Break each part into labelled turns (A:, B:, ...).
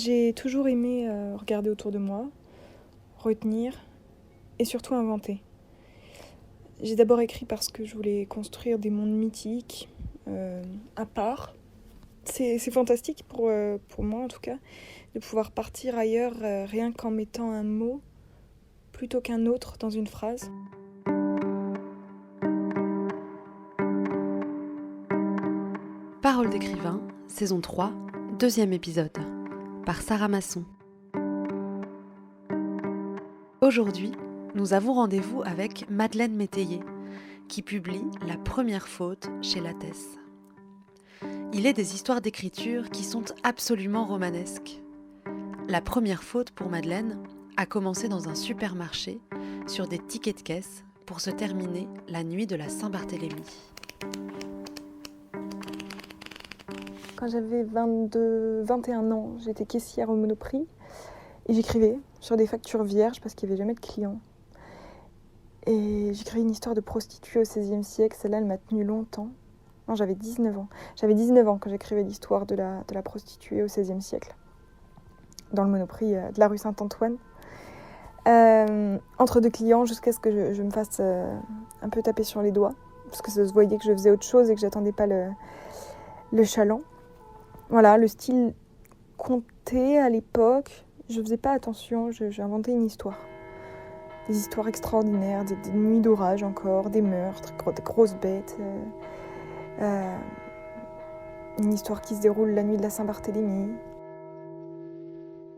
A: J'ai toujours aimé regarder autour de moi, retenir et surtout inventer. J'ai d'abord écrit parce que je voulais construire des mondes mythiques, à part. C'est fantastique pour moi en tout cas, de pouvoir partir ailleurs rien qu'en mettant un mot plutôt qu'un autre dans une phrase.
B: Paroles d'écrivain, saison 3, deuxième épisode, par Sarah Masson. Aujourd'hui, nous avons rendez-vous avec Madeleine Métayer, qui publie La première faute chez Lattès. Il est des histoires d'écriture qui sont absolument romanesques. La première faute pour Madeleine a commencé dans un supermarché sur des tickets de caisse pour se terminer la nuit de la Saint-Barthélemy.
A: Quand j'avais 21 ans, j'étais caissière au Monoprix et j'écrivais sur des factures vierges parce qu'il n'y avait jamais de clients. Et j'écrivais une histoire de prostituée au XVIe siècle, celle-là elle m'a tenue longtemps. Non, j'avais 19 ans. J'avais 19 ans quand j'écrivais l'histoire de la prostituée au XVIe siècle, dans le Monoprix de la rue Saint-Antoine. Entre deux clients jusqu'à ce que je me fasse un peu taper sur les doigts, parce que ça se voyait que je faisais autre chose et que j'attendais pas le chaland. Voilà, le style comptait à l'époque, je faisais pas attention, j'ai inventé une histoire. Des histoires extraordinaires, des nuits d'orage encore, des meurtres, des grosses bêtes. Une histoire qui se déroule la nuit de la Saint-Barthélemy.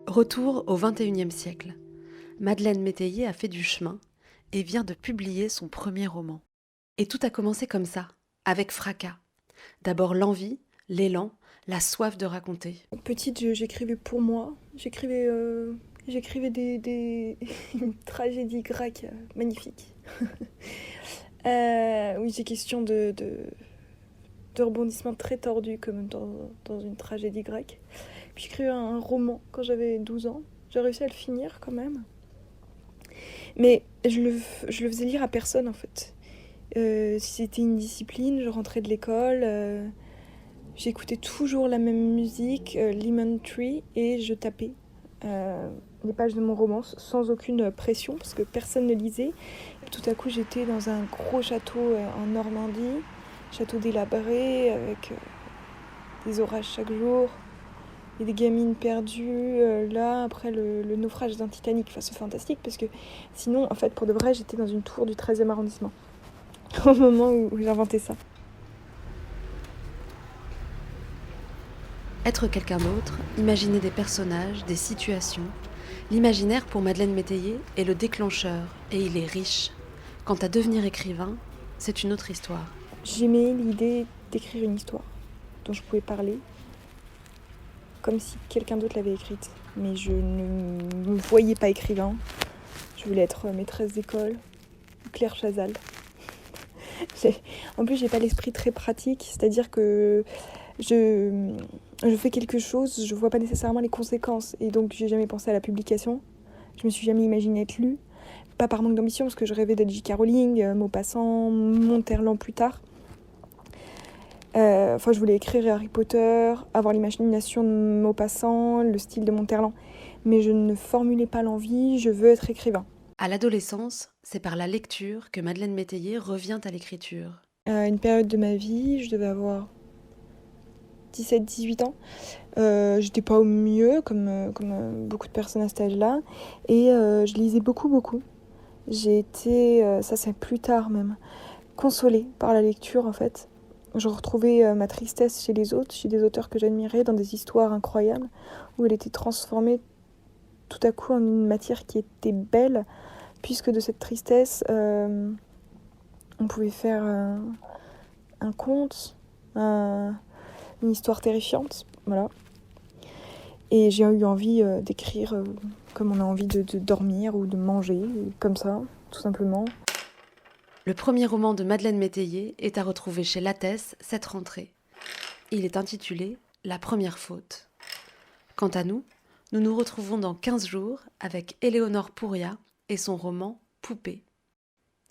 B: Retour au XXIe siècle. Madeleine Métayer a fait du chemin et vient de publier son premier roman. Et tout a commencé comme ça, avec fracas. D'abord l'envie, l'élan, la soif de raconter.
A: Petite, j'écrivais pour moi. J'écrivais des une tragédie grecque magnifique. Oui, j'ai question de rebondissements très tordus comme dans une tragédie grecque. Puis j'écrivais un roman quand j'avais 12 ans. J'ai réussi à le finir quand même. Mais je le faisais lire à personne en fait. Si c'était une discipline, je rentrais de l'école, j'écoutais toujours la même musique, Lemon Tree, et je tapais les pages de mon roman sans aucune pression parce que personne ne lisait. Et tout à coup, j'étais dans un gros château en Normandie, château délabré avec des orages chaque jour et des gamines perdues là après le naufrage d'un Titanic. Enfin, c'est fantastique parce que sinon, en fait, pour de vrai, j'étais dans une tour du 13e arrondissement au moment où j'ai inventé ça.
B: Être quelqu'un d'autre, imaginer des personnages, des situations. L'imaginaire pour Madeleine Métayer est le déclencheur et il est riche. Quant à devenir écrivain, c'est une autre histoire.
A: J'aimais l'idée d'écrire une histoire dont je pouvais parler comme si quelqu'un d'autre l'avait écrite. Mais je ne me voyais pas écrivain. Je voulais être maîtresse d'école, Claire Chazal. En plus, j'ai pas l'esprit très pratique, c'est-à-dire que je fais quelque chose, je vois pas nécessairement les conséquences. Et donc, j'ai jamais pensé à la publication. Je me suis jamais imaginée être lue. Pas par manque d'ambition, parce que je rêvais d'être J.K. Rowling, Maupassant, Monterland plus tard. Je voulais écrire Harry Potter, avoir l'imagination de Maupassant, le style de Monterland. Mais je ne formulais pas l'envie, je veux être écrivain.
B: À l'adolescence, c'est par la lecture que Madeleine Métayer revient à l'écriture.
A: Une période de ma vie, je devais avoir 17-18 ans. J'étais pas au mieux, comme beaucoup de personnes à cet âge-là. Et je lisais beaucoup. J'ai été, ça c'est plus tard même, consolée par la lecture en fait. Je retrouvais ma tristesse chez les autres, chez des auteurs que j'admirais, dans des histoires incroyables, où elle était transformée tout à coup en une matière qui était belle, puisque de cette tristesse, on pouvait faire un conte, une histoire terrifiante, voilà. Et j'ai eu envie d'écrire comme on a envie de dormir ou de manger, comme ça, tout simplement.
B: Le premier roman de Madeleine Métayer est à retrouver chez Lattès cette rentrée. Il est intitulé La première faute. Quant à nous, nous nous retrouvons dans 15 jours avec Éléonore Pouria et son roman Poupée.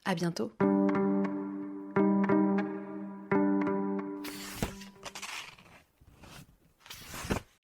B: À bientôt.